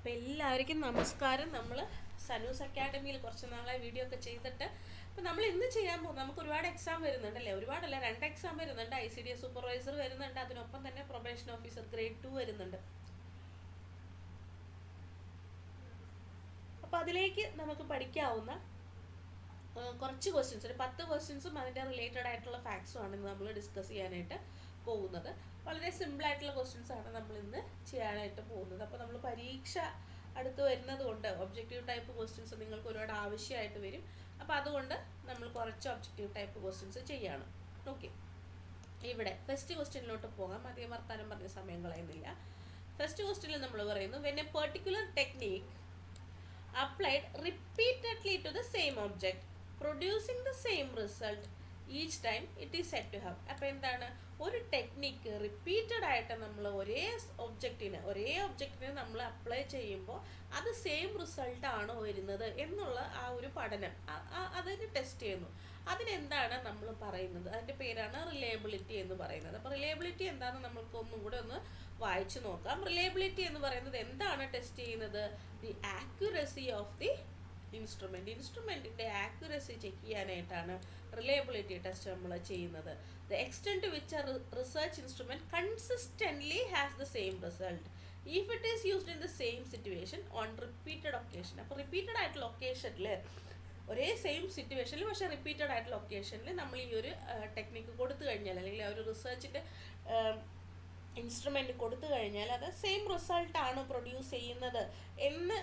അപ്പോൾ എല്ലാവർക്കും നമസ്കാരം. നമ്മൾ സനൂസ് അക്കാഡമിയിൽ കുറച്ച് നാളായി വീഡിയോ ഒക്കെ ചെയ്തിട്ട് അപ്പോൾ നമ്മൾ ഇന്ന് ചെയ്യാൻ പോകും. നമുക്ക് ഒരുപാട് എക്സാം വരുന്നുണ്ടല്ലേ, ഒരുപാടല്ല, 2 എക്സാം വരുന്നുണ്ട്. ICDS സൂപ്പർവൈസർ വരുന്നുണ്ട്, അതിനൊപ്പം തന്നെ പ്രൊബേഷൻ ഓഫീസർ ഗ്രേഡ് 2 വരുന്നുണ്ട്. അപ്പോൾ അതിലേക്ക് നമുക്ക് പഠിക്കാവുന്ന കുറച്ച് ക്വസ്റ്റ്യൻസ്, ഒരു 10 ക്വസ്റ്റ്യൻസും അതിൻ്റെ റിലേറ്റഡ് ആയിട്ടുള്ള ഫാക്ട്സും ആണ് ഇന്ന് നമ്മൾ ഡിസ്കസ് ചെയ്യാനായിട്ട് പോകുന്നത്. വളരെ സിമ്പിളായിട്ടുള്ള ക്വസ്റ്റ്യൻസ് ആണ് നമ്മൾ ഇന്ന് ചെയ്യാനായിട്ട് പോകുന്നത്. അപ്പോൾ നമ്മൾ പരീക്ഷ അടുത്ത് വരുന്നത് കൊണ്ട് ഒബ്ജക്റ്റീവ് ടൈപ്പ് ക്വസ്റ്റ്യൻസ് നിങ്ങൾക്ക് ഒരുപാട് ആവശ്യമായിട്ട് വരും. അപ്പോൾ അതുകൊണ്ട് നമ്മൾ കുറച്ച് ഒബ്ജക്റ്റീവ് ടൈപ്പ് ക്വസ്റ്റ്യൻസ് ചെയ്യാണ്. ഓക്കെ, ഇവിടെ ഫസ്റ്റ് ക്വസ്റ്റ്യനിലോട്ട് പോകാം. അധികം വർത്താനം പറഞ്ഞ സമയം കളയുന്നില്ല. ഫസ്റ്റ് ക്വസ്റ്റ്യനിൽ നമ്മൾ പറയുന്നു, when A particular technique applied repeatedly to the same object producing the same result each time it is said to have. അപ്പോൾ എന്താണ്, ഒരു ടെക്നിക്ക് റിപ്പീറ്റഡ് ആയിട്ട് നമ്മൾ ഒരേ ഒബ്ജക്റ്റിന് നമ്മൾ അപ്ലൈ ചെയ്യുമ്പോൾ അത് സെയിം റിസൾട്ട് ആണോ വരുന്നത് എന്നുള്ള ആ ഒരു പഠനം അതിന് ടെസ്റ്റ് ചെയ്യുന്നു. അതിനെന്താണ് നമ്മൾ പറയുന്നത്? അതിൻ്റെ പേരാണ് റിലയബിലിറ്റി എന്ന് പറയുന്നത്. അപ്പോൾ റിലയബിലിറ്റി എന്താണെന്ന് നമ്മൾക്ക് ഒന്നും കൂടെ ഒന്ന് വായിച്ചു നോക്കാം. റിലയബിലിറ്റി എന്ന് പറയുന്നത് എന്താണ് ടെസ്റ്റ് ചെയ്യുന്നത്? ദി ആക്യുറസി ഓഫ് ദി ഇൻസ്ട്രുമെൻറ്റിൻ്റെ ആക്യുറസി ചെക്ക് ചെയ്യാനായിട്ടാണ് റിലയബിലിറ്റി ടെസ്റ്റ് നമ്മൾ ചെയ്യുന്നത്. The extent to which a research instrument consistently has the same result if it is used in the same situation on repeated occasion. അപ്പോൾ repeated ആയിട്ടുള്ള ഒക്കേഷനിൽ, ഒരേ same സിറ്റുവേഷനിൽ പക്ഷേ റിപ്പീറ്റഡ് ആയിട്ടുള്ള ഒക്കേഷനിൽ നമ്മൾ ഈ ഒരു ടെക്നിക്ക് കൊടുത്തു കഴിഞ്ഞാൽ, അല്ലെങ്കിൽ ആ ഒരു റിസർച്ചിൻ്റെ ഇൻസ്ട്രുമെൻ്റ് കൊടുത്തു കഴിഞ്ഞാൽ അത് സെയിം റിസൾട്ടാണ് പ്രൊഡ്യൂസ് ചെയ്യുന്നത് എന്ന്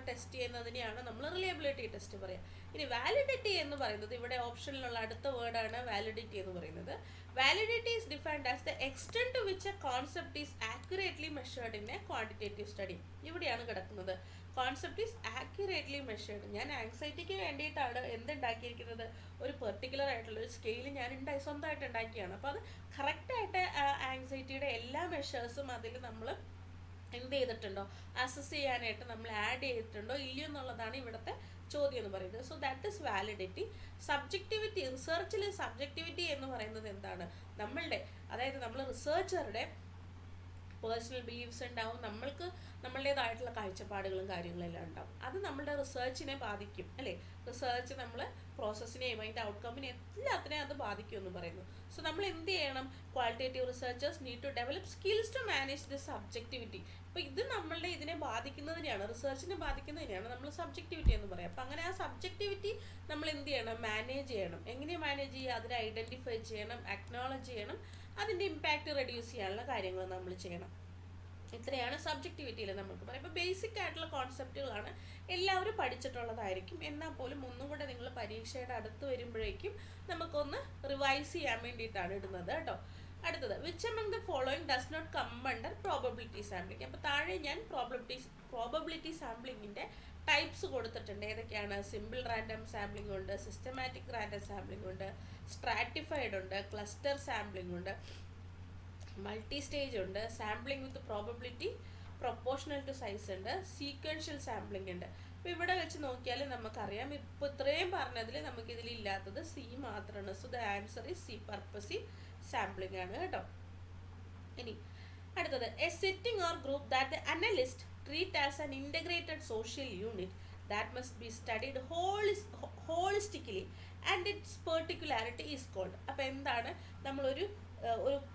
ടെസ്റ്റ് ചെയ്യുന്നതിനെയാണ് നമ്മൾ റിലയബിലിറ്റി ടെസ്റ്റ് പറയുക. ഇനി വാലിഡിറ്റി എന്ന് പറയുന്നത്, ഇവിടെ ഓപ്ഷനിലുള്ള അടുത്ത വേർഡാണ് വാലിഡിറ്റി എന്ന് പറയുന്നത്. Validity is defined as the extent to which a concept is accurately measured in a quantitative study. ഇവിടെയാണ് കിടക്കുന്നത്. Concept is accurately measured. ഞാൻ ആങ്സൈറ്റിക്ക് വേണ്ടിയിട്ടാണ് എന്തുണ്ടാക്കിയിരിക്കുന്നത്, ഒരു പെർട്ടിക്കുലർ ആയിട്ടുള്ള ഒരു സ്കെയിൽ ഞാൻ സ്വന്തമായിട്ട് ഉണ്ടാക്കിയാണ്. അപ്പോൾ അത് കറക്റ്റായിട്ട് ആങ്സൈറ്റിയുടെ എല്ലാ മെഷേഴ്സും അതിൽ നമ്മൾ എന്ത് ചെയ്തിട്ടുണ്ടോ, അസസ് ചെയ്യാനായിട്ട് നമ്മൾ ആഡ് ചെയ്തിട്ടുണ്ടോ ഇല്ലയോ എന്നുള്ളതാണ് ഇവിടുത്തെ ചോദ്യം എന്ന് പറയുന്നത്. So that is validity. Subjectivity, റിസർച്ചിൽ സബ്ജക്റ്റിവിറ്റി എന്ന് പറയുന്നത് എന്താണ്? അതായത് നമ്മൾ റിസർച്ചറുടെ പേഴ്സണൽ ബിലീഫ്സ് ഉണ്ടാവും, നമ്മളുടേതായിട്ടുള്ള കാഴ്ചപ്പാടുകളും കാര്യങ്ങളെല്ലാം ഉണ്ടാവും. അത് നമ്മളുടെ റിസർച്ചിനെ ബാധിക്കും അല്ലേ. റിസർച്ച് നമ്മൾ പ്രോസസ്സിനെയും അതിൻ്റെ ഔട്ട്കമ്മിനെ എല്ലാത്തിനെയും അത് ബാധിക്കും എന്ന് പറയുന്നു. സോ നമ്മൾ എന്ത് ചെയ്യണം? Qualitative researchers need to develop skills to manage the subjectivity. അപ്പോൾ ഇത് നമ്മളുടെ ഇതിനെ ബാധിക്കുന്നതിനെയാണ്, റിസർച്ചിനെ ബാധിക്കുന്നതിനെയാണ് നമ്മൾ സബ്ജക്റ്റിവിറ്റി എന്ന് പറയാം. അപ്പോൾ അങ്ങനെ ആ സബ്ജക്റ്റിവിറ്റി നമ്മൾ എന്ത് ചെയ്യണം? മാനേജ് ചെയ്യണം. എങ്ങനെ മാനേജ് ചെയ്യുക? അതിനെ ഐഡൻറ്റിഫൈ ചെയ്യണം, അക്നോളജ് ചെയ്യണം, അതിൻ്റെ ഇമ്പാക്റ്റ് റെഡ്യൂസ് ചെയ്യാനുള്ള കാര്യങ്ങൾ നമ്മൾ ചെയ്യണം. ഇത്രയാണ് സബ്ജക്റ്റിവിറ്റിയിൽ നമുക്ക് പറയാം. ഇപ്പോൾ ബേസിക് ആയിട്ടുള്ള കോൺസെപ്റ്റുകളാണ്, എല്ലാവരും പഠിച്ചിട്ടുള്ളതായിരിക്കും. എന്നാൽ പോലും ഒന്നും കൂടെ നിങ്ങൾ പരീക്ഷയുടെ അടുത്ത് വരുമ്പോഴേക്കും നമുക്കൊന്ന് റിവൈസ് ചെയ്യാൻ വേണ്ടിയിട്ടാണ് ഇടുന്നത് കേട്ടോ. അടുത്തത്, which among the following does not come under probability sampling. അപ്പോൾ താഴെ ഞാൻ പ്രോബബിലിറ്റി സാമ്പിളിങ്ങിൻ്റെ ടൈപ്സ് കൊടുത്തിട്ടുണ്ട്. ഏതൊക്കെയാണ്? സിമ്പിൾ റാൻഡം സാമ്പിളിംഗ് ഉണ്ട്, സിസ്റ്റമാറ്റിക് റാൻഡം സാമ്പിളിംഗ് ഉണ്ട്, സ്ട്രാറ്റിഫൈഡ് ഉണ്ട്, ക്ലസ്റ്റർ സാമ്പിളിംഗ് ഉണ്ട്, മൾട്ടി സ്റ്റേജ് ഉണ്ട്, sampling with probability proportional to size ഉണ്ട്, സീക്വൻഷ്യൽ സാമ്പിളിംഗ് ഉണ്ട്. അപ്പോൾ ഇവിടെ വെച്ച് നോക്കിയാൽ നമുക്കറിയാം, ഇപ്പോൾ ഇത്രയും പറഞ്ഞതിൽ നമുക്കിതിലില്ലാത്തത് സി മാത്രമാണ്. So the answer is C, purposive sampling ആണ് കേട്ടോ. ഇനി അടുത്തത്, A setting or group that the analyst treat as an integrated social unit that must be studied holistically and its particularity is called. അപ്പോൾ എന്താണ്, നമ്മളൊരു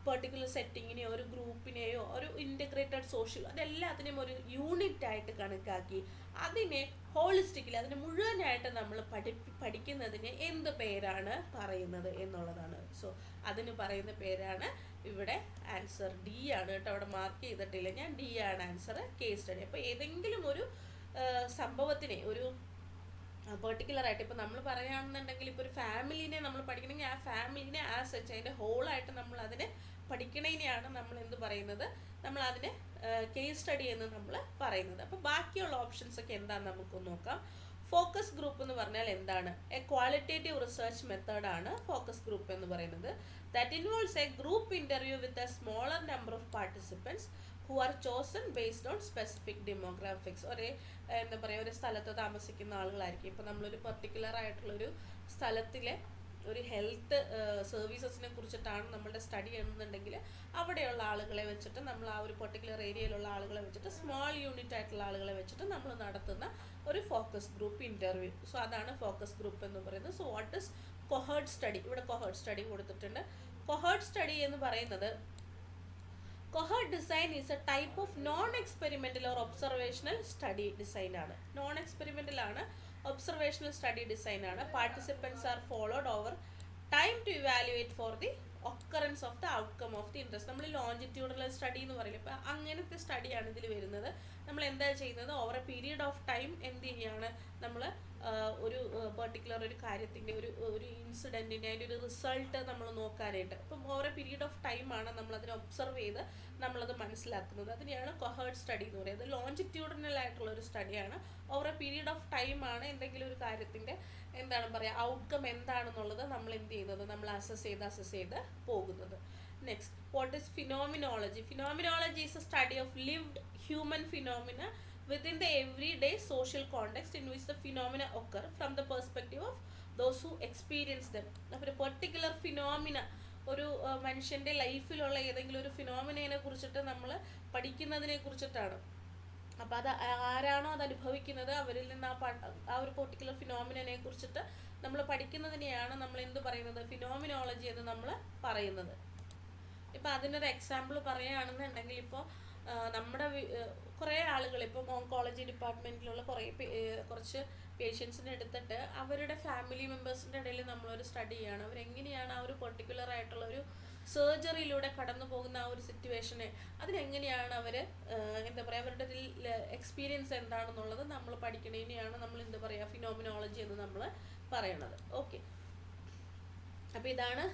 particular സെറ്റിങ്ങിനെയോ ഒരു ഗ്രൂപ്പിനെയോ ഒരു integrated social അതെല്ലാത്തിനെയും ഒരു യൂണിറ്റ് ആയിട്ട് കണക്കാക്കി അതിനെ ഹോളിസ്റ്റിക്കലി, അതിനെ മുഴുവനായിട്ട് നമ്മൾ പഠിക്കുന്നതിന് എന്ത് പേരാണ് പറയുന്നത് എന്നുള്ളതാണ്. സോ അതിന് പറയുന്ന പേരാണ്, ഇവിടെ ആൻസർ ഡി ആണ് കേട്ടോ. അവിടെ മാർക്ക് ചെയ്തിട്ടില്ല ഞാൻ, ഡി ആണ് ആൻസർ, കേസ് സ്റ്റഡി. അപ്പോൾ ഏതെങ്കിലും ഒരു സംഭവത്തിനെ, ഒരു പെർട്ടിക്കുലറായിട്ട്, ഇപ്പോൾ നമ്മൾ പറയുകയാണെന്നുണ്ടെങ്കിൽ ഇപ്പോൾ ഒരു ഫാമിലിനെ നമ്മൾ പഠിക്കണമെങ്കിൽ ആ ഫാമിലിനെ ആസ് സച്ച് അതിൻ്റെ ഹോളായിട്ട് നമ്മൾ അതിനെ പഠിക്കണതിനെയാണ് നമ്മൾ എന്ത് പറയുന്നത്, നമ്മൾ അതിനെ കേസ് സ്റ്റഡി എന്ന് നമ്മൾ പറയുന്നത്. അപ്പോൾ ബാക്കിയുള്ള ഓപ്ഷൻസൊക്കെ എന്താണെന്ന് നമുക്കൊന്ന് നോക്കാം. ഫോക്കസ് ഗ്രൂപ്പ് എന്ന് പറഞ്ഞാൽ എന്താണ്? എ ക്വാളിറ്റേറ്റീവ് റിസർച്ച് മെത്തേഡാണ് ഫോക്കസ് ഗ്രൂപ്പ് എന്ന് പറയുന്നത്. That involves A group interview with a smaller number of participants who are chosen based on specific demographics. എന്താ പറയുക, ഒരു സ്ഥലത്ത് താമസിക്കുന്ന ആളുകളായിരിക്കും. ഇപ്പോൾ നമ്മളൊരു പെർട്ടിക്കുലർ ആയിട്ടുള്ളൊരു സ്ഥലത്തിലെ ഒരു ഹെൽത്ത് സർവീസസിനെ കുറിച്ചിട്ടാണ് നമ്മളുടെ സ്റ്റഡി എന്നുണ്ടെങ്കിൽ അവിടെയുള്ള ആളുകളെ വെച്ചിട്ട് നമ്മൾ ആ ഒരു പെർട്ടിക്കുലർ ഏരിയയിലുള്ള ആളുകളെ വെച്ചിട്ട് സ്മോൾ യൂണിറ്റ് ആയിട്ടുള്ള ആളുകളെ വെച്ചിട്ട് നമ്മൾ നടത്തുന്ന ഒരു ഫോക്കസ് ഗ്രൂപ്പ് ഇൻ്റർവ്യൂ. സോ അതാണ് ഫോക്കസ് ഗ്രൂപ്പ് എന്ന് പറയുന്നത്. So what is cohort study? ഇവിടെ കൊഹേർട്ട് സ്റ്റഡി കൊടുത്തിട്ടുണ്ട്. കൊഹേർട്ട് സ്റ്റഡി എന്ന് പറയുന്നത് Cohort design is a type of non-experimental or observational study design ആണ്. Non-experimental ആണ്, observational study design ആണ്. Participants are followed over time to evaluate for the occurrence of the outcome of the interest. നമ്മൾ longitudinal study എന്ന് പറയില്ല, അപ്പോൾ അങ്ങനത്തെ സ്റ്റഡിയാണ് ഇതിൽ വരുന്നത്. നമ്മൾ എന്താ ചെയ്യുന്നത്, over A period of time എന്ത് ചെയ്യുകയാണ്, നമ്മൾ ഒരു പെർട്ടിക്കുലർ ഒരു കാര്യത്തിൻ്റെ ഒരു ഇൻസിഡൻറ്റിൻ്റെ അതിൻ്റെ ഒരു റിസൾട്ട് നമ്മൾ നോക്കാനായിട്ട്, അപ്പം ഓവർ എ പീരീഡ് ഓഫ് ടൈമാണ് നമ്മളതിനെ ഒബ്സർവ് ചെയ്ത് നമ്മളത് മനസ്സിലാക്കുന്നത്. അതിനെയാണ് കൊഹേർട്ട് സ്റ്റഡി എന്ന് പറയുന്നത്. ലോഞ്ചിറ്റ്യൂഡിനൽ ആയിട്ടുള്ള ഒരു സ്റ്റഡിയാണ്. ഓവർ എ പീരീഡ് ഓഫ് ടൈമാണ് എന്തെങ്കിലും ഒരു കാര്യത്തിൻ്റെ എന്താണ് പറയുക ഔട്ട്കം എന്താണെന്നുള്ളത് നമ്മൾ എന്ത് ചെയ്യുന്നത്, നമ്മൾ അസസ് ചെയ്ത് പോകുന്നത്. Next, what is phenomenology? Phenomenology is A study of lived human phenomena within the everyday social context in which the phenomena occur from the perspective of those who experience them. അപ്പോൾ ഒരു particular phenomena, ഒരു മനുഷ്യൻ്റെ ലൈഫിലുള്ള ഏതെങ്കിലും ഒരു ഫിനോമിനയെ കുറിച്ചിട്ട് നമ്മൾ പഠിക്കുന്നതിനെ കുറിച്ചിട്ടാണ്. അപ്പോൾ അത് ആരാണോ അത് അനുഭവിക്കുന്നത് അവരിൽ നിന്ന് ആ ഒരു പെർട്ടിക്കുലർ ഫിനോമിനയെ കുറിച്ചിട്ട് നമ്മൾ പഠിക്കുന്നതിനെയാണ് നമ്മൾ എന്ത് പറയുന്നത്, ഫിനോമിനോളജി എന്ന് നമ്മൾ പറയുന്നത്. ഇപ്പോൾ അതിനൊരു എക്സാമ്പിൾ പറയുകയാണെന്നുണ്ടെങ്കിൽ, ഇപ്പോൾ നമ്മുടെ കുറേ ആളുകൾ ഇപ്പം ഓങ്കോളജി ഡിപ്പാർട്ട്മെൻറ്റിലുള്ള കുറച്ച് പേഷ്യൻസിനെ എടുത്തിട്ട് അവരുടെ ഫാമിലി മെമ്പേഴ്സിൻ്റെ ഇടയിൽ നമ്മളൊരു സ്റ്റഡി ചെയ്യാണ്. അവരെങ്ങനെയാണ് ആ ഒരു പെർട്ടിക്കുലർ ആയിട്ടുള്ള ഒരു സർജറിയിലൂടെ കടന്നു പോകുന്ന ആ ഒരു സിറ്റുവേഷനെ, അതിനെങ്ങനെയാണ് അവർ എന്താ പറയുക അവരുടെ എക്സ്പീരിയൻസ് എന്താണെന്നുള്ളത് നമ്മൾ പഠിക്കണതിനെയാണ് നമ്മൾ എന്താ പറയുക ഫിനോമിനോളജി എന്ന് നമ്മൾ പറയണത്. ഓക്കെ, അപ്പോൾ ഇതാണ്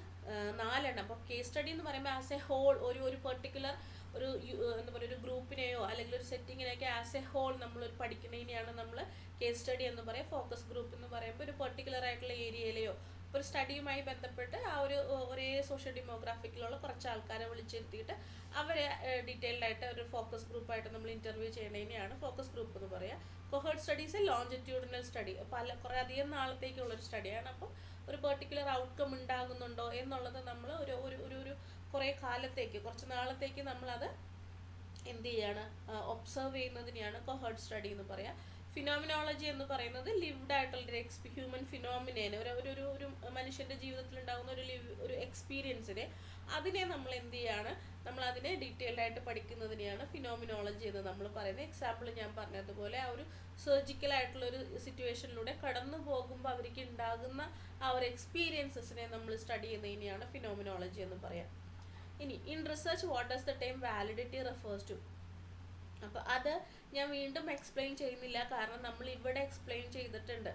4 എണ്ണം. അപ്പോൾ കേസ് സ്റ്റഡി എന്ന് പറയുമ്പോൾ ആസ് എ ഹോൾ ഒരു പെർട്ടിക്കുലർ എന്താ പറയുക ഒരു ഗ്രൂപ്പിനെയോ അല്ലെങ്കിൽ ഒരു സെറ്റിങ്ങിനെയൊക്കെ ആസ് എ ഹോൾ നമ്മൾ പഠിക്കുന്നതിനെയാണ് നമ്മൾ കേസ് സ്റ്റഡി എന്ന് പറയുക. ഫോക്കസ് ഗ്രൂപ്പ് എന്ന് പറയുമ്പോൾ ഒരു പെർട്ടിക്കുലർ ആയിട്ടുള്ള ഏരിയയിലെയോ ഇപ്പോൾ ഒരു സ്റ്റഡിയുമായി ബന്ധപ്പെട്ട് ആ ഒരു ഒരേ സോഷ്യൽ ഡെമോഗ്രാഫിക്കിലുള്ള കുറച്ച് ആൾക്കാരെ വിളിച്ചിരുത്തിയിട്ട് അവരെ ഡീറ്റെയിൽഡ് ആയിട്ട് ഒരു ഫോക്കസ് ഗ്രൂപ്പായിട്ട് നമ്മൾ ഇൻ്റർവ്യൂ ചെയ്യുന്നതിനെയാണ് ഫോക്കസ് ഗ്രൂപ്പ് എന്ന് പറയുക. കൊഹേർട്ട് സ്റ്റഡീസ് ലോഞ്ചിറ്റ്യൂഡിനൽ സ്റ്റഡി, കുറേ അധികം നാളത്തേക്കുള്ളൊരു സ്റ്റഡിയാണ്. അപ്പം ഒരു പെർട്ടിക്കുലർ ഔട്ട്കം ഉണ്ടാകുന്നുണ്ടോ എന്നുള്ളത് നമ്മൾ ഒരു കുറേ കാലത്തേക്ക്, കുറച്ച് നാളത്തേക്ക് നമ്മളത് എന്ത് ചെയ്യാണ്, ഒബ്സർവ് ചെയ്യുന്നതിനെയാണ് കൊഹേർട്ട് സ്റ്റഡി എന്ന് പറയുക. ഫിനോമിനോളജി എന്ന് പറയുന്നത് ലിവ്ഡ് ആയിട്ടുള്ള ഹ്യൂമൻ ഫിനോമിനേനെ, ഒരു മനുഷ്യൻ്റെ ജീവിതത്തിൽ ഉണ്ടാകുന്ന ഒരു എക്സ്പീരിയൻസിനെ, അതിനെ നമ്മൾ എന്ത് ചെയ്യാണ്, നമ്മൾ അതിനെ ഡീറ്റെയിൽഡ് ആയിട്ട് പഠിക്കുന്നതിനെയാണ് ഫിനോമിനോളജി എന്ന് നമ്മൾ പറയുന്നത്. എക്സാമ്പിൾ ഞാൻ പറഞ്ഞതുപോലെ ആ ഒരു സർജിക്കൽ ആയിട്ടുള്ള ഒരു സിറ്റുവേഷനിലൂടെ കടന്നു പോകുമ്പോൾ അവർക്ക് ഉണ്ടാകുന്ന ആ ഒരു എക്സ്പീരിയൻസസിനെ നമ്മൾ സ്റ്റഡി ചെയ്യുന്നതിനെയാണ് ഫിനോമിനോളജി എന്ന് പറയാം. ഇനി in research what does the time validity refers to? അപ്പോൾ അത് ഞാൻ വീണ്ടും എക്സ്പ്ലെയിൻ ചെയ്യുന്നില്ല, കാരണം നമ്മൾ ഇവിടെ എക്സ്പ്ലെയിൻ ചെയ്തിട്ടുണ്ട്.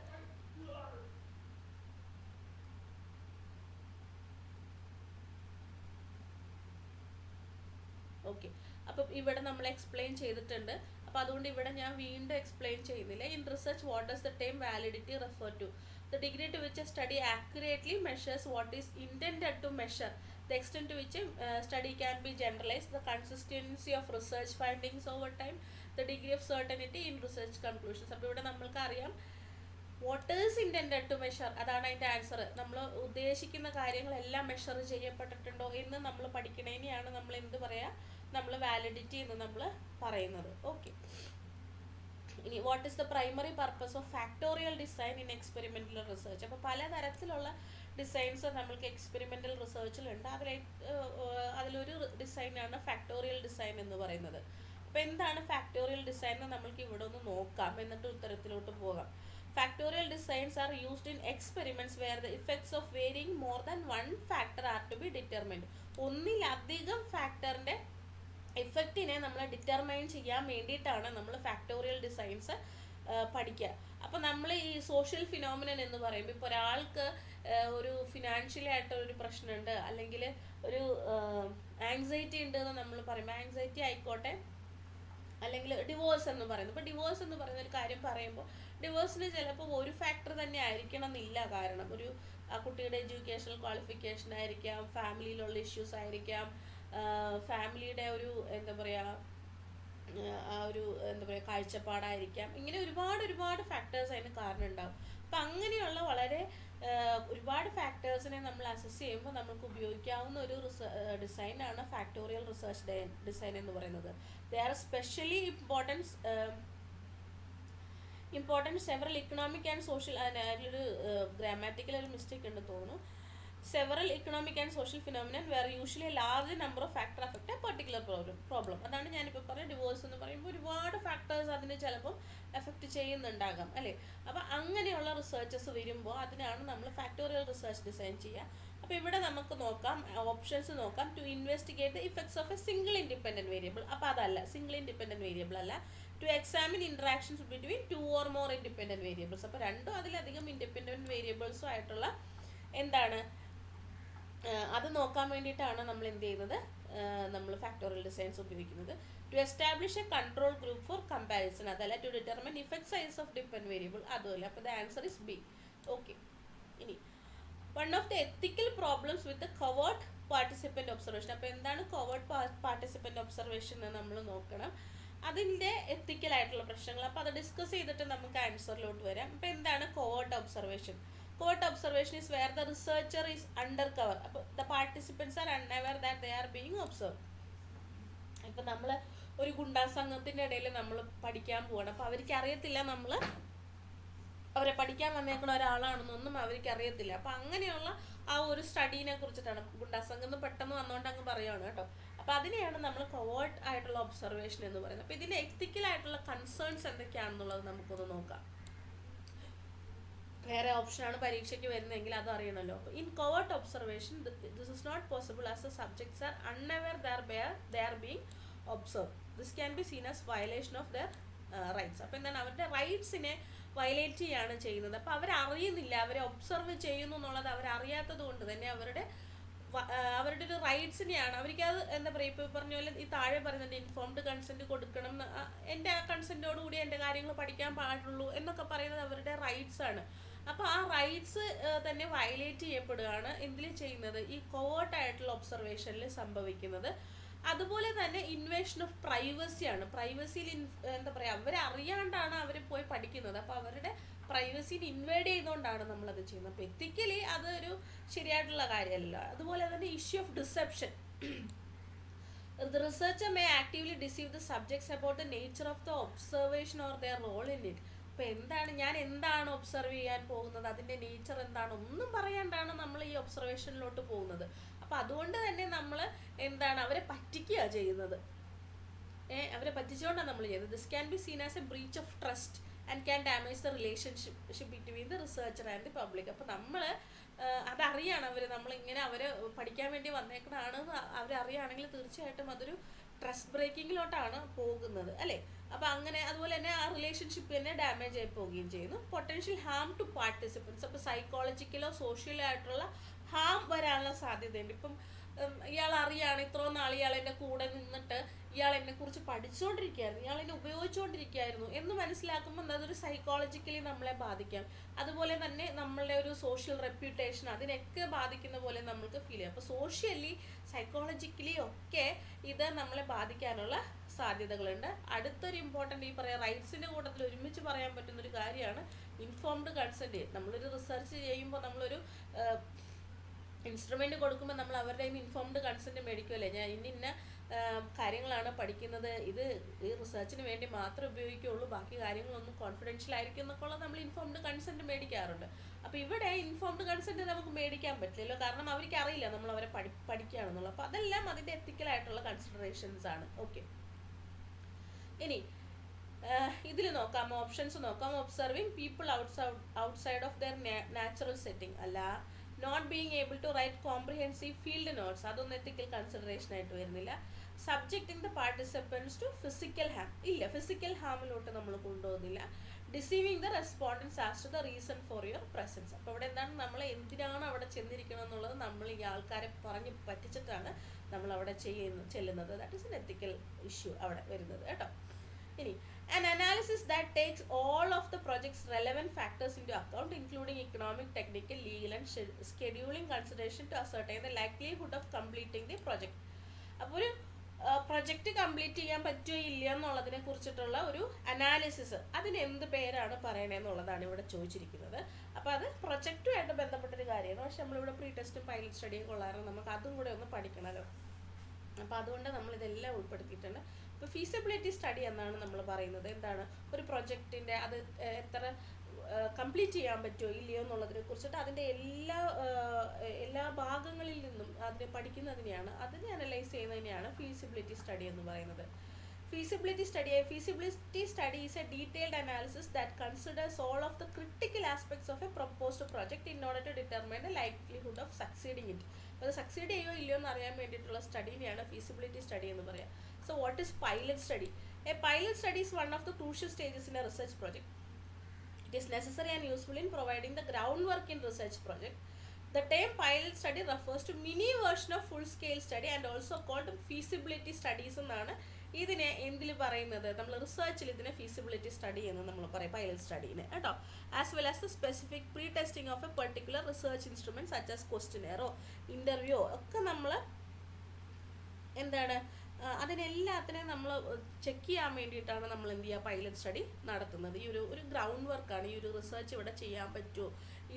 ഓക്കെ, അപ്പം ഇവിടെ നമ്മൾ എക്സ്പ്ലെയിൻ ചെയ്തിട്ടുണ്ട്. അപ്പോൾ അതുകൊണ്ട് ഇവിടെ ഞാൻ വീണ്ടും എക്സ്പ്ലെയിൻ ചെയ്യുന്നില്ല. In research what does the time validity refer to? The degree to which a study accurately measures what is intended to measure, the extent to which a study can be generalized, the consistency of research findings over time, the degree of certainty in research conclusions. അപ്പോൾ ഇവിടെ നമ്മൾക്ക് അറിയാം what is intended to measure, അതാണ് അതിൻ്റെ answer. നമ്മൾ ഉദ്ദേശിക്കുന്ന കാര്യങ്ങളെല്ലാം measure ചെയ്യപ്പെട്ടിട്ടുണ്ടോ എന്ന് നമ്മൾ പഠിക്കണതിനെയാണ് നമ്മൾ എന്ത് പറയുക, നമ്മൾ വാലിഡിറ്റി എന്ന് നമ്മൾ പറയുന്നത്. ഓക്കെ, ഇനി what is the primary purpose of factorial design in experimental research? അപ്പോൾ പലതരത്തിലുള്ള ഡിസൈൻസ് നമ്മൾക്ക് എക്സ്പെരിമെൻ്റൽ റിസർച്ചിലുണ്ട്. അതിലൊരു ഡിസൈനാണ് ഫാക്ടോറിയൽ ഡിസൈൻ എന്ന് പറയുന്നത്. അപ്പോൾ എന്താണ് ഫാക്ടോറിയൽ ഡിസൈൻ എന്ന് നമ്മൾക്ക് ഇവിടെ ഒന്ന് നോക്കാം, എന്നിട്ട് ഉത്തരത്തിലോട്ട് പോകാം. Factorial designs are used in experiments where the effects of varying more than one factor are to be determined. ഒന്നിലധികം ഫാക്ടറിൻ്റെ എഫക്റ്റിനെ നമ്മൾ ഡിറ്റർമൈൻ ചെയ്യാൻ വേണ്ടിയിട്ടാണ് നമ്മൾ ഫാക്ടോറിയൽ ഡിസൈൻസ് പഠിക്കുക. അപ്പോൾ നമ്മൾ ഈ സോഷ്യൽ ഫിനോമിനൻ എന്ന് പറയുമ്പോൾ ഇപ്പോൾ ഒരാൾക്ക് ഒരു ഫിനാൻഷ്യലായിട്ടൊരു പ്രശ്നമുണ്ട്, അല്ലെങ്കിൽ ഒരു ആങ്സൈറ്റി ഉണ്ട് എന്ന് നമ്മൾ പറയുമ്പോൾ, ആങ്സൈറ്റി ആയിക്കോട്ടെ, അല്ലെങ്കിൽ ഡിവോഴ്സ് എന്ന് പറയുന്നത്. ഇപ്പോൾ ഡിവോഴ്സ് എന്ന് പറയുന്ന ഒരു കാര്യം പറയുമ്പോൾ ഡിവോഴ്സിന് ചിലപ്പോൾ ഒരു ഫാക്ടർ തന്നെ ആയിരിക്കണം എന്നില്ല. കാരണം ഒരു ആ കുട്ടിയുടെ എഡ്യൂക്കേഷണൽ ക്വാളിഫിക്കേഷൻ ആയിരിക്കാം, ഫാമിലിയിലുള്ള ഇഷ്യൂസ് ആയിരിക്കാം, ഫാമിലിയുടെ ഒരു എന്താ പറയുക ആ ഒരു എന്താ പറയുക കാഴ്ചപ്പാടായിരിക്കാം. ഇങ്ങനെ ഒരുപാട് ഫാക്ടേഴ്സ് അതിന് കാരണം ഉണ്ടാകും. അപ്പം അങ്ങനെയുള്ള വളരെ ഒരുപാട് ഫാക്ടേഴ്സിനെ നമ്മൾ അസസ് ചെയ്യുമ്പോൾ നമുക്ക് ഉപയോഗിക്കാവുന്ന ഒരു ഡിസൈനാണ് ഫാക്ടോറിയൽ റിസർച്ച് ഡിസൈൻ എന്ന് പറയുന്നത്. They are specially important several economic and social, അതിലൊരു ഗ്രാമാറ്റിക്കൽ ഒരു മിസ്റ്റേക്ക് ഉണ്ട് തോന്നുന്നു. Several economic and social phenomenon where usually a large number of factor affect a particular problem. അതാണ് ഞാനിപ്പോൾ പറഞ്ഞ ഡിവോഴ്സ് എന്ന് പറയുമ്പോൾ ഒരുപാട് ഫാക്ടേഴ്സ് അതിന് ചിലപ്പോൾ എഫക്റ്റ് ചെയ്യുന്നുണ്ടാകാം അല്ലേ. അപ്പോൾ അങ്ങനെയുള്ള റിസർച്ചസ് വരുമ്പോൾ അതിനാണ് നമ്മൾ ഫാക്ടോറിയൽ റിസർച്ച് ഡിസൈൻ ചെയ്യുക. അപ്പോൾ ഇവിടെ നമുക്ക് നോക്കാം, ഓപ്ഷൻസ് നോക്കാം. To investigate the effects of a single independent variable. അപ്പോൾ അതല്ല, സിംഗിൾ ഇൻഡിപെൻഡൻറ്റ് വേരിയബിൾ അല്ല. To examine interactions between 2 or more independent variables. അപ്പോൾ 2 അതിലധികം ഇൻഡിപെൻഡൻറ്റ് വേരിയബിൾസും ആയിട്ടുള്ള എന്താണ് അത് നോക്കാൻ വേണ്ടിയിട്ടാണ് നമ്മൾ എന്ത് ചെയ്യുന്നത്, നമ്മൾ ഫാക്ടോറിയൽ ഡിസൈൻസ് ഉപയോഗിക്കുന്നത്. To establish a control group for comparison, അതല്ല to determine effect size of dependent variable, അതുമല്ല. അപ്പോൾ the answer is B. Okay. ഇനി one of the ethical problems with covert participant observation. അപ്പോൾ എന്താണ് കവേർട്ട് പാർട്ടിസിപ്പൻ്റ് ഒബ്സർവേഷൻ എന്ന് നമ്മൾ നോക്കണം. അതിൻ്റെ എത്തിക്കലായിട്ടുള്ള പ്രശ്നങ്ങൾ. അപ്പോൾ അത് ഡിസ്കസ് ചെയ്തിട്ട് നമുക്ക് ആൻസറിലോട്ട് വരാം. അപ്പോൾ എന്താണ് covert observation? Covert observation is where the researcher is undercover. അപ്പോൾ the participants are unaware that they are being observed. ഇപ്പം നമ്മൾ ഒരു ഗുണ്ടാ സംഘത്തിൻ്റെ ഇടയിൽ നമ്മൾ പഠിക്കാൻ പോവാണ്. അപ്പോൾ അവർക്ക് അറിയത്തില്ല നമ്മൾ അവരെ പഠിക്കാൻ വന്നേക്കുന്ന ഒരാളാണെന്നൊന്നും അവർക്ക് അറിയത്തില്ല. അപ്പോൾ അങ്ങനെയുള്ള ആ ഒരു സ്റ്റഡീനെ കുറിച്ചിട്ടാണ്. ഗുണ്ടാ സംഘം എന്ന് പെട്ടെന്ന് വന്നുകൊണ്ട് അങ്ങ് പറയുകയാണ് കേട്ടോ. അപ്പോൾ അതിനെയാണ് നമ്മൾ കവേർട്ട് ആയിട്ടുള്ള ഒബ്സർവേഷൻ എന്ന് പറയുന്നത്. അപ്പോൾ ഇതിൻ്റെ എത്തിക്കലായിട്ടുള്ള കൺസേൺസ് എന്തൊക്കെയാണെന്നുള്ളത് നമുക്കൊന്ന് നോക്കാം. വേറെ ഓപ്ഷനാണ് പരീക്ഷയ്ക്ക് വരുന്നതെങ്കിൽ അത് അറിയണമല്ലോ. അപ്പോൾ in covert observation this is not possible as the subjects are unaware they are being observe. This can be seen as violation of their rights. അപ്പോൾ എന്താണ്, അവരുടെ റൈറ്റ്സിനെ വയലേറ്റ് ചെയ്യുകയാണ് ചെയ്യുന്നത്. അപ്പോൾ അവരറിയുന്നില്ല, അവരെ ഒബ്സർവ് ചെയ്യുന്നു എന്നുള്ളത് അവരറിയാത്തത് കൊണ്ട് തന്നെ അവരുടെ ഒരു റൈറ്റ്സിനെയാണ് അവർക്കത് എന്താ പറയുക. ഇപ്പോൾ പറഞ്ഞ പോലെ ഈ താഴെ പറയുന്നുണ്ട് ഇൻഫോംഡ് കൺസെൻറ്റ് കൊടുക്കണം, എൻ്റെ കൺസെൻറ്റോടുകൂടി എൻ്റെ കാര്യങ്ങൾ പഠിക്കാൻ പാടുള്ളൂ എന്നൊക്കെ പറയുന്നത് അവരുടെ റൈറ്റ്സ് ആണ്. അപ്പോൾ ആ റൈറ്റ്സ് തന്നെ വയലേറ്റ് ചെയ്യപ്പെടുകയാണ് എന്തിൽ ചെയ്യുന്നത്, ഈ കവേർട്ടായിട്ടുള്ള ഒബ്സർവേഷനിൽ സംഭവിക്കുന്നത്. അതുപോലെ തന്നെ ഇൻവേഷൻ ഓഫ് പ്രൈവസിയാണ്. പ്രൈവസിയിൽ എന്താ പറയുക, അവരറിയാണ്ടാണ് അവർ പോയി പഠിക്കുന്നത്. അപ്പോൾ അവരുടെ പ്രൈവസിനെ ഇൻവേഡ് ചെയ്തുകൊണ്ടാണ് നമ്മളത് ചെയ്യുന്നത്. അപ്പോൾ എത്തിക്കലി അതൊരു ശരിയായിട്ടുള്ള കാര്യമല്ല. അതുപോലെ തന്നെ issue of deception. The researcher may actively deceive the subjects about the nature of the observation or their role in it. അപ്പോൾ ഞാൻ എന്താണ് ഒബ്സർവ് ചെയ്യാൻ പോകുന്നത്, അതിൻ്റെ നേച്ചർ എന്താണ്, ഒന്നും പറയാണ്ടാണ് നമ്മൾ ഈ ഒബ്സർവേഷനിലോട്ട് പോകുന്നത്. അപ്പോൾ അതുകൊണ്ട് തന്നെ നമ്മൾ അവരെ പറ്റിക്കുക ചെയ്യുന്നത്. അവരെ പറ്റിച്ചുകൊണ്ടാണ് നമ്മൾ ചെയ്യുന്നത്. This can be seen as a breach of trust and can damage the relationship between the researcher and the public. അപ്പോൾ നമ്മൾ അതറിയാണ് നമ്മളിങ്ങനെ അവരെ പഠിക്കാൻ വേണ്ടി വന്നേക്കണാണെന്ന് അവരറിയുകയാണെങ്കിൽ തീർച്ചയായിട്ടും അതൊരു ട്രസ്റ്റ് ബ്രേക്കിങ്ങിലോട്ടാണ് പോകുന്നത് അല്ലേ. അപ്പോൾ അങ്ങനെ അതുപോലെ തന്നെ ആ റിലേഷൻഷിപ്പ് തന്നെ ഡാമേജ് ആയി പോവുകയും ചെയ്യുന്നു. Potential harm to participants. അപ്പോൾ സൈക്കോളജിക്കലോ സോഷ്യലോ ആയിട്ടുള്ള ഹാം വരാനുള്ള സാധ്യതയുണ്ട്. ഇപ്പം ഇയാൾ അറിയാണ് ഇത്രയും നാൾ ഇയാൾ എൻ്റെ കൂടെ നിന്നിട്ട് ഇയാൾ എന്നെക്കുറിച്ച് പഠിച്ചുകൊണ്ടിരിക്കുകയായിരുന്നു, ഇയാൾ എന്നെ ഉപയോഗിച്ചുകൊണ്ടിരിക്കുകയായിരുന്നു എന്ന് മനസ്സിലാക്കുമ്പോൾ അതൊരു സൈക്കോളജിക്കലി നമ്മളെ ബാധിക്കാം. അതുപോലെ തന്നെ നമ്മളുടെ ഒരു സോഷ്യൽ റെപ്യൂട്ടേഷൻ അതിനൊക്കെ ബാധിക്കുന്ന പോലെ നമ്മൾക്ക് ഫീൽ ചെയ്യാം. അപ്പോൾ സോഷ്യലി സൈക്കോളജിക്കലി ഒക്കെ ഇത് നമ്മളെ ബാധിക്കാനുള്ള സാധ്യതകളുണ്ട്. അടുത്തൊരു ഇമ്പോർട്ടൻ്റ് ഈ പറയാം റൈറ്റ്സിൻ്റെ കൂട്ടത്തിൽ ഒരുമിച്ച് പറയാൻ പറ്റുന്നൊരു കാര്യമാണ് ഇൻഫോംഡ് കൺസെൻറ്റ്. നമ്മളൊരു റിസർച്ച് ചെയ്യുമ്പോൾ നമ്മളൊരു ഇൻസ്ട്രുമെൻ്റ് കൊടുക്കുമ്പോൾ നമ്മൾ അവരുടെ ഇൻഫോംഡ് കൺസെൻറ്റ് മേടിക്കുമല്ലേ. ഞാൻ ഇന്ന കാര്യങ്ങളാണ് പഠിക്കുന്നത്, ഇത് ഈ റിസർച്ചിന് വേണ്ടി മാത്രമേ ഉപയോഗിക്കുകയുള്ളൂ, ബാക്കി കാര്യങ്ങളൊന്നും കോൺഫിഡൻഷ്യൽ ആയിരിക്കും എന്നൊക്കെ ഉള്ളത് നമ്മൾ ഇൻഫോംഡ് കൺസെൻറ്റ് മേടിക്കാറുണ്ട്. അപ്പോൾ ഇവിടെ ഇൻഫോംഡ് കൺസെൻറ്റ് നമുക്ക് മേടിക്കാൻ പറ്റില്ലല്ലോ, കാരണം അവർക്ക് അറിയില്ല നമ്മൾ അവരെ പഠിക്കുകയാണെന്നുള്ളത്. അപ്പോൾ അതെല്ലാം അതിൻ്റെ എത്തിക്കലായിട്ടുള്ള കൺസിഡറേഷൻസ് ആണ്. ഓക്കെ, ഇനി ഇതിൽ നോക്കാം, ഓപ്ഷൻസ് നോക്കാം. Observing people outside of their natural setting അല്ല. Not being able to write comprehensive field notes, അതൊന്നും എത്തിക്കൽ കൺസിഡറേഷൻ ആയിട്ട് വരുന്നില്ല. Subjecting the participants to physical harm, ഇല്ല, ഫിസിക്കൽ ഹാമിലോട്ട് നമ്മൾ കൊണ്ടുപോകുന്നില്ല. Deceiving the respondents as to the reason for your presence. അപ്പോൾ ഇവിടെ എന്താണ്, നമ്മൾ എന്തിനാണ് അവിടെ ചെന്നിരിക്കണം എന്നുള്ളത് നമ്മൾ ഈ ആൾക്കാരെ പറഞ്ഞ് പറ്റിച്ചിട്ടാണ് നമ്മൾ അവിടെ ചെല്ലുന്നത്. That is N ethical issue അവിടെ വരുന്നത് കേട്ടോ. ഇനി an analysis that takes all of the project's relevant factors into account, including economic, technical, legal and scheduling consideration to ascertain the likelihood of completing the project. അപ്പോൾ ഒരു project complete ചെയ്യാൻ പറ്റുമോ ഇല്ലയോ എന്നുള്ളതിനെ കുറിച്ചിട്ടുള്ള ഒരു അനാലിസിസ്, അതിന് എന്ത് പേരാണ് പറയണതെന്നുള്ളതാണ് ഇവിടെ ചോദിച്ചിരിക്കുന്നത്. അപ്പോൾ അത് പ്രൊജക്റ്റുമായിട്ട് ബന്ധപ്പെട്ടൊരു കാര്യമാണ്. പക്ഷെ നമ്മളിവിടെ പ്രീ ടെസ്റ്റും പൈലറ്റ് സ്റ്റഡിയും കൊള്ളാറുണ്ട്, നമുക്ക് അതും കൂടെ ഒന്ന് പഠിക്കണമല്ലോ. അപ്പോൾ അതുകൊണ്ട് നമ്മളിതെല്ലാം ഉൾപ്പെടുത്തിയിട്ടുണ്ട്. ഇപ്പോൾ ഫീസിബിലിറ്റി സ്റ്റഡി എന്നാണ് നമ്മൾ പറയുന്നത്. എന്താണ് ഒരു പ്രൊജക്റ്റിൻ്റെ അത് എത്ര കംപ്ലീറ്റ് ചെയ്യാൻ പറ്റുമോ ഇല്ലയോ എന്നുള്ളതിനെ കുറിച്ചിട്ട് അതിൻ്റെ എല്ലാ ഭാഗങ്ങളിൽ നിന്നും അതിനെ പഠിക്കുന്നതിനെയാണ്, അതിനെ അനലൈസ് ചെയ്യുന്നതിനെയാണ് ഫീസിബിലിറ്റി സ്റ്റഡി എന്ന് പറയുന്നത്. Feasibility study is a detailed analysis that considers all of the critical aspects of a proposed project in order to determine the likelihood of succeeding it. അപ്പോൾ അത് സക്സീഡ് ചെയ്യുമോ ഇല്ലയോ എന്ന് അറിയാൻ വേണ്ടിയിട്ടുള്ള സ്റ്റഡീനെയാണ് ഫീസിബിലിറ്റി സ്റ്റഡി എന്ന് പറയുക. So what is pilot study? A pilot study is one of the crucial stages in a research project. It is necessary and useful in providing the groundwork in research project. The term pilot study refers to mini version of full scale study and also called feasibility studies എന്നാണ് ഇതിനെ എന്തിൽ പറയുന്നത്. നമ്മൾ റിസർച്ചിൽ ഇതിനെ feasibility study എന്ന് നമ്മൾ പറയും pilot സ്റ്റഡീനെ കേട്ടോ. As well as the specific pre testing of a particular research instrument such as ക്വസ്റ്റിനെയറോ ഇൻ്റർവ്യൂ ഒക്കെ നമ്മൾ എന്താണ് അതിനെല്ലാത്തിനെയും നമ്മൾ ചെക്ക് ചെയ്യാൻ വേണ്ടിയിട്ടാണ് നമ്മൾ എന്ത് ചെയ്യുക പൈലറ്റ് സ്റ്റഡി നടത്തുന്നത്. ഈ ഒരു ഗ്രൗണ്ട് വർക്കാണ്. ഈ ഒരു റിസർച്ച് ഇവിടെ ചെയ്യാൻ പറ്റുമോ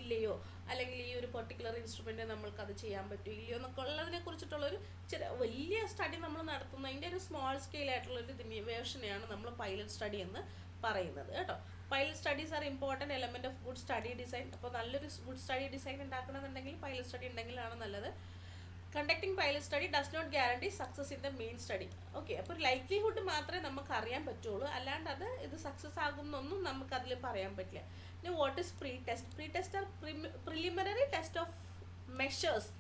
ഇല്ലയോ, അല്ലെങ്കിൽ ഈ ഒരു പെർട്ടിക്കുലർ ഇൻസ്ട്രുമെൻറ്റ് നമ്മൾക്കത് ചെയ്യാൻ പറ്റുമോ ഇല്ലയോ എന്നൊക്കെ ഉള്ളതിനെ കുറിച്ചിട്ടുള്ളൊരു വലിയ സ്റ്റഡി നമ്മൾ നടത്തുന്നതിൻ്റെ ഒരു സ്മോൾ സ്കെയിൽ ആയിട്ടുള്ളൊരു വേർഷനെയാണ് നമ്മൾ പൈലറ്റ് സ്റ്റഡി എന്ന് പറയുന്നത് കേട്ടോ. Pilot studies are important element of good study design. അപ്പോൾ നല്ലൊരു ഗുഡ് സ്റ്റഡി ഡിസൈൻ ഉണ്ടാക്കണമെന്നുണ്ടെങ്കിൽ പൈലറ്റ് സ്റ്റഡി ഉണ്ടെങ്കിലാണ് നല്ലത്. Conducting pilot study does not guarantee success in the main study. Okay, അപ്പോൾ ലൈക്ലിഹുഡ് മാത്രമേ നമുക്ക് അറിയാൻ പറ്റുള്ളൂ, അല്ലാണ്ട് ഇത് സക്സസ് ആകുമെന്നൊന്നും നമുക്കതിൽ പറയാൻ പറ്റില്ല. ഇനി what is pre test? Pre test are preliminary test of measures.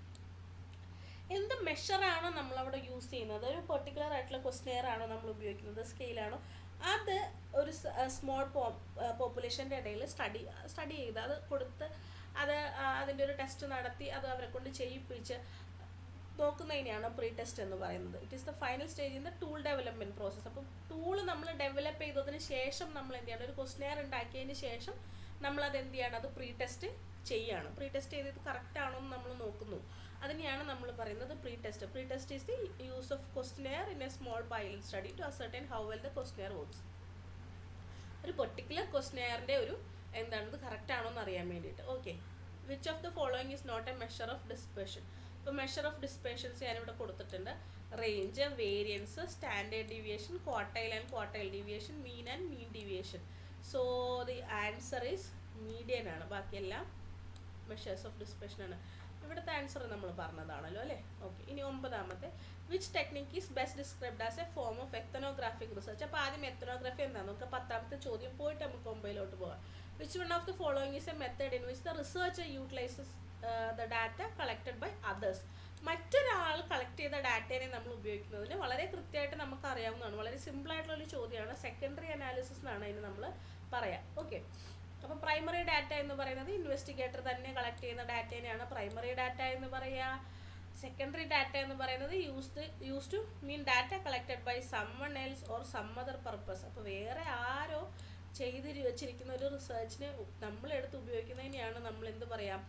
എന്ത് മെഷറാണോ നമ്മളവിടെ യൂസ് ചെയ്യുന്നത്, ഒരു പെർട്ടിക്കുലർ ആയിട്ടുള്ള ക്വസ്റ്റ്നെയർ ആണോ നമ്മൾ ഉപയോഗിക്കുന്നത്, സ്കെയിലാണോ, അത് ഒരു സ്മോൾ പോപ്പുലേഷൻ്റെ ഇടയിൽ സ്റ്റഡി ചെയ്ത് അത് കൊടുത്ത് അതിൻ്റെ ഒരു ടെസ്റ്റ് നടത്തി അത് അവരെ കൊണ്ട് ചെയ്യിപ്പിച്ച് നോക്കുന്നതിനെയാണ് പ്രീ ടെസ്റ്റ് എന്ന് പറയുന്നത്. It is the final stage in the tool development process. അപ്പം ടൂൾ നമ്മൾ ഡെവലപ്പ് ചെയ്തതിന് ശേഷം നമ്മൾ എന്ത് ചെയ്യണം, ഒരു ക്വസ്റ്റ്നെയർ ഉണ്ടാക്കിയതിന് ശേഷം നമ്മളത് എന്ത് ചെയ്യണം, അത് പ്രീ ടെസ്റ്റ് ചെയ്യാണ്. പ്രീ ടെസ്റ്റ് ചെയ്ത് കറക്റ്റ് ആണോ എന്ന് നമ്മൾ നോക്കുന്നു. അതിനെയാണ് നമ്മൾ പറയുന്നത് pre test. Pre test is the use of questionnaire in a small pilot study to ascertain how well the questionnaire works. ഒരു പെർട്ടിക്കുലർ ക്വസ്റ്റ്നെയറിൻ്റെ ഒരു എന്താണത് കറക്റ്റ് ആണോ എന്ന് അറിയാൻ വേണ്ടിയിട്ട്. Okay, which of the following is not a measure of dispersion. ഇപ്പോൾ measure of dispersions ഞാനിവിടെ കൊടുത്തിട്ടുണ്ട്. Range, variance, standard deviation, quartile and quartile deviation, mean and mean deviation. So the answer is median ആണ്. ബാക്കിയെല്ലാം measures of dispersion ആണ്. ഇവിടുത്തെ answer നമ്മൾ പറഞ്ഞതാണല്ലോ അല്ലേ. Okay, ഇനി 9ാമത്തെ, which technique is best described as a form of ethnographic research. അപ്പോൾ ആദ്യം എത്തനോഗ്രാഫി എന്താണെന്ന് നമുക്ക് 10ാമത്തെ ചോദ്യം പോയിട്ട് നമുക്ക് 9ലോട്ട് പോകാം. Which one of the following is a method in which the researcher utilises the data collected by others. മറ്റൊരാൾ കളക്ട് ചെയ്ത ഡാറ്റേനെ നമ്മൾ ഉപയോഗിക്കുന്നതിന് വളരെ കൃത്യമായിട്ട് നമുക്ക് അറിയാവുന്നതാണ്. വളരെ സിമ്പിളായിട്ടുള്ളൊരു ചോദ്യമാണ്. സെക്കൻഡറി അനാലിസിസ് എന്നാണ് അതിന് നമ്മൾ പറയാം. ഓക്കെ, അപ്പോൾ പ്രൈമറി ഡാറ്റ എന്ന് പറയുന്നത് ഇൻവെസ്റ്റിഗേറ്റർ തന്നെ കളക്ട് ചെയ്യുന്ന ഡാറ്റേനെയാണ് പ്രൈമറി ഡാറ്റ എന്ന് പറയുക. സെക്കൻഡറി ഡാറ്റ എന്ന് പറയുന്നത് use to mean data collected by someone else or some other purpose. അപ്പോൾ വേറെ ആരോ ചെയ്ത് വെച്ചിരിക്കുന്ന ഒരു റിസർച്ചിന് നമ്മളെടുത്ത് ഉപയോഗിക്കുന്നതിനെയാണ് നമ്മൾ എന്ത് പറയാം,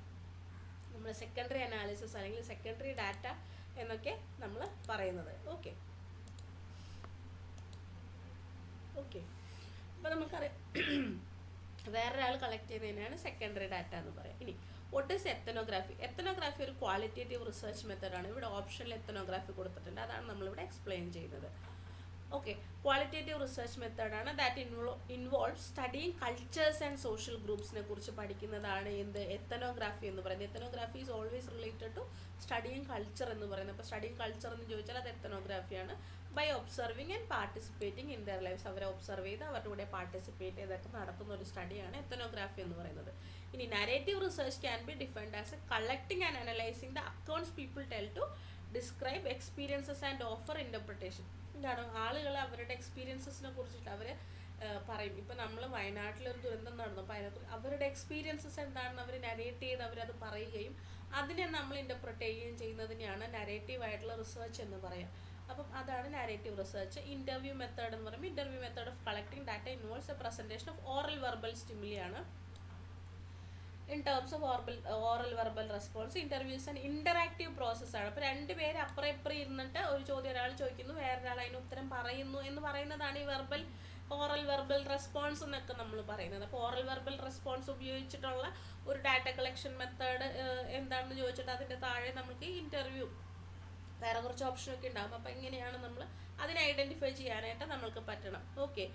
നമ്മൾ സെക്കൻഡറി അനാലിസിസ് അല്ലെങ്കിൽ സെക്കൻഡറി ഡാറ്റ എന്നൊക്കെ നമ്മൾ പറയുന്നത്. ഓക്കെ ഓക്കെ അപ്പോൾ നമുക്കറിയാം വേറൊരാൾ കളക്ട് ചെയ്യുന്നതിനാണ് സെക്കൻഡറി ഡാറ്റ എന്ന് പറയാം. ഇനി വാട്ട് ഈസ് എത്തനോഗ്രാഫി? എത്തനോഗ്രാഫി ഒരു ക്വാളിറ്റേറ്റീവ് റിസർച്ച് മെത്തേഡാണ്. ഇവിടെ ഓപ്ഷനിൽ എത്തനോഗ്രാഫി കൊടുത്തിട്ടുണ്ട്, അതാണ് നമ്മളിവിടെ എക്സ്പ്ലെയിൻ ചെയ്യുന്നത്. ഓക്കെ, ക്വാളിറ്റേറ്റീവ് റിസർച്ച് മെത്തേഡാണ്. That involve studying cultures and social ഗ്രൂപ്പ്സിനെ കുറിച്ച് പഠിക്കുന്നതാണ് എന്ത് എത്തനോഗ്രാഫി എന്ന് പറയുന്നത്. Ethnography is always related to studying culture എന്ന് പറയുന്നത്. അപ്പോൾ സ്റ്റഡിങ് കൾച്ചർ എന്ന് ചോദിച്ചാൽ അത് എത്തനോഗ്രാഫിയാണ്. By observing and participating in their lifes. അവരെ ഒബ്സർവ് ചെയ്ത് അവരുടെ കൂടെ പാർട്ടിസിപ്പേറ്റ് ചെയ്തൊക്കെ നടത്തുന്ന ഒരു സ്റ്റഡിയാണ് എത്തനോഗ്രാഫി എന്ന് പറയുന്നത്. ഇനി narrative research can be defined as a collecting and analysing the accounts people tell to describe experiences and offer interpretation. എന്താണ് ആളുകൾ അവരുടെ എക്സ്പീരിയൻസസിനെ കുറിച്ചിട്ട് അവർ പറയും. ഇപ്പം നമ്മൾ വയനാട്ടിലൊരു ദുരന്തം നടന്നു, അപ്പോൾ അതിനെക്കുറിച്ച് അവരുടെ എക്സ്പീരിയൻസസ് എന്താണെന്ന് അവർ നരേറ്റ് ചെയ്ത് അവരത് പറയുകയും അതിനെ നമ്മൾ ഇൻ്റർപ്രറ്റ് ചെയ്യുകയും ചെയ്യുന്നതിനെയാണ് നരേറ്റീവ് ആയിട്ടുള്ള റിസർച്ച് എന്ന് പറയാം. അപ്പം അതാണ് നരേറ്റീവ് റിസർച്ച്. ഇൻ്റർവ്യൂ മെത്തേഡ് എന്ന് പറയുമ്പോൾ interview method of collecting data involves a presentation of oral verbal സ്റ്റിമുലിയാണ്. In terms of oral verbal response interviews and interactive പ്രോസസ്സാണ്. അപ്പോൾ രണ്ടുപേര് അപ്പുറം ഇപ്പുറം ഇരുന്നിട്ട് ഒരു ചോദ്യം ഒരാൾ ചോദിക്കുന്നു, വേറൊരാൾ അതിന് ഉത്തരം പറയുന്നു എന്ന് പറയുന്നതാണ് ഈ ഓറൽ വെർബൽ റെസ്പോൺസ് എന്നൊക്കെ നമ്മൾ പറയുന്നത്. അപ്പോൾ ഓറൽ വെർബൽ റെസ്പോൺസ് ഉപയോഗിച്ചിട്ടുള്ള ഒരു ഡാറ്റ കളക്ഷൻ മെത്തേഡ് എന്താണെന്ന് ചോദിച്ചിട്ട് അതിൻ്റെ താഴെ നമുക്ക് ഇൻ്റർവ്യൂ വേറെ കുറച്ച് ഓപ്ഷനൊക്കെ ഉണ്ടാകും. അപ്പോൾ എങ്ങനെയാണ് നമ്മൾ അതിനെ ഐഡൻറ്റിഫൈ ചെയ്യാനായിട്ട് നമ്മൾക്ക് പറ്റണം. Okay,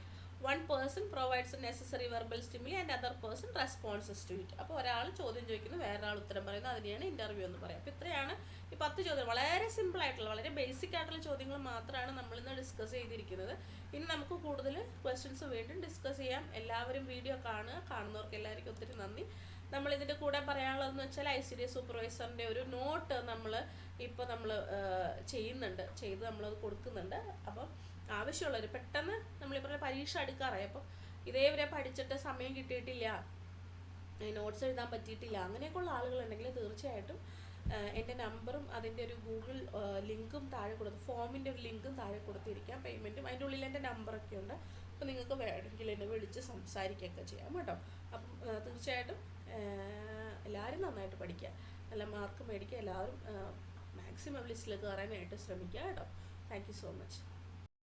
one person provides necessary verbal stimuli and other person responses to it. അപ്പോൾ ഒരാൾ ചോദ്യം ചോദിക്കുന്നു, വേറൊരാൾ ഉത്തരം പറയുന്നു, അതിനെയാണ് ഇൻ്റർവ്യൂ എന്ന് പറയാം. അപ്പോൾ ഇത്രയാണ് ഈ 10 ചോദ്യം, വളരെ സിമ്പിൾ ആയിട്ടുള്ള വളരെ ബേസിക് ആയിട്ടുള്ള ചോദ്യങ്ങൾ മാത്രമാണ് നമ്മളിന്ന് ഡിസ്കസ് ചെയ്തിരിക്കുന്നത്. ഇനി നമുക്ക് കൂടുതൽ ക്വസ്റ്റ്യൻസ് വീണ്ടും ഡിസ്കസ് ചെയ്യാം. എല്ലാവരും വീഡിയോ കാണുന്നവർക്ക് എല്ലാവർക്കും ഒത്തിരി നന്ദി. നമ്മളിതിൻ്റെ കൂടെ പറയാനുള്ളതെന്ന് വെച്ചാൽ ICDS സൂപ്പർവൈസറിൻ്റെ ഒരു നോട്ട് നമ്മൾ ചെയ്ത് നമ്മളത് കൊടുക്കുന്നുണ്ട്. അപ്പം ആവശ്യമുള്ളവർ പെട്ടെന്ന് നമ്മളിപ്പോൾ പരീക്ഷ അടുക്കാറായി, അപ്പം ഇതേവരെ പഠിച്ചിട്ട് സമയം കിട്ടിയിട്ടില്ല, നോട്ട്സ് എഴുതാൻ പറ്റിയിട്ടില്ല, അങ്ങനെയൊക്കെയുള്ള ആളുകളുണ്ടെങ്കിൽ തീർച്ചയായിട്ടും എൻ്റെ നമ്പറും അതിൻ്റെ ഒരു ഗൂഗിൾ ലിങ്കും താഴെ ഫോമിൻ്റെ ഒരു ലിങ്കും താഴെ കൊടുത്തിരിക്കാം, പേയ്മെൻറ്റും അതിൻ്റെ ഉള്ളിൽ എൻ്റെ നമ്പറൊക്കെ ഉണ്ട്. അപ്പോൾ നിങ്ങൾക്ക് വേണമെങ്കിൽ എന്നെ വിളിച്ച് സംസാരിക്കുകയൊക്കെ ചെയ്യാം കേട്ടോ. അപ്പം തീർച്ചയായിട്ടും എല്ലാവരും നന്നായിട്ട് പഠിക്കുക, നല്ല മാർക്ക് മേടിക്കുക, എല്ലാവരും മാക്സിമം ലിസ്റ്റിൽ കയറാനായിട്ട് ശ്രമിക്കുക കേട്ടോ. Thank you so much.